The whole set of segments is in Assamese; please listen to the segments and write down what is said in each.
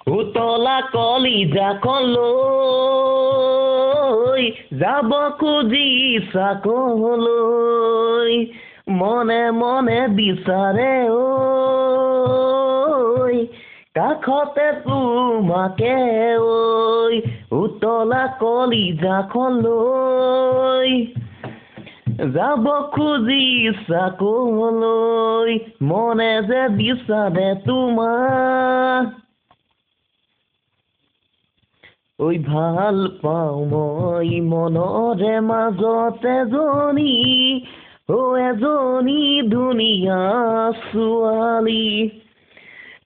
উতলা কলিজাখন লৈ যাব খুজিছা কলৈ মনে মনে বিচাৰে ঐ কাষতে তোমাকে ঐ উতলা কলিজাখন লৈ যাব খুজিছা কলৈ মনে যে বিচাৰে তোমাক ঐ ভাল পাওঁ মই মনৰে মাজতে এজনী ধুনীয়া ছোৱালী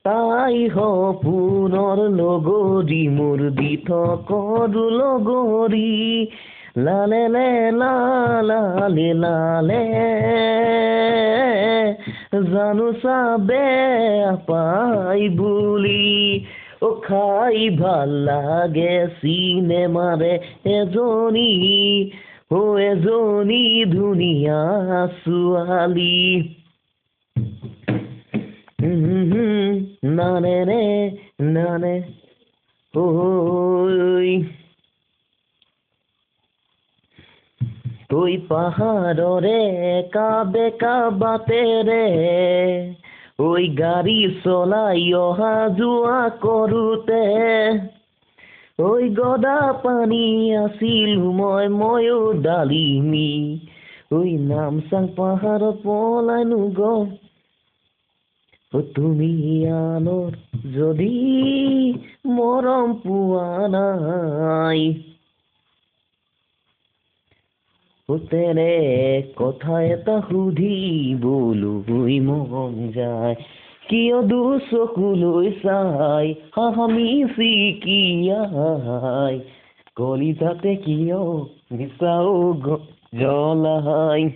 তাই সপোনৰ লগৰী মোৰ দি থকৰো লগৰী লালে লে লালে লালে জানো চাবে পাই বুলি খাই ভাল লাগে চিনেমাৰে এজনী ধুনীয়া ছোৱালী নানে নে নানে ঐ তুই পাহাড়ৰে কাবে কাবাতেৰে ওই গাড়ি চলাই অহা যোৱা কৰোতে ওই গদা পানী আছিল ময়ো ডালিমি ওই নামচাং পাহাৰত পলাইনো তুমি আনৰ যদি মৰম পোৱা নাই তেনে কথা এটা সুধিবলৈ মন যায় কিয় দুচকুলৈ চাই হামিচি কিয়াই কলিজাতে কিয় বিচাও জ্বলাই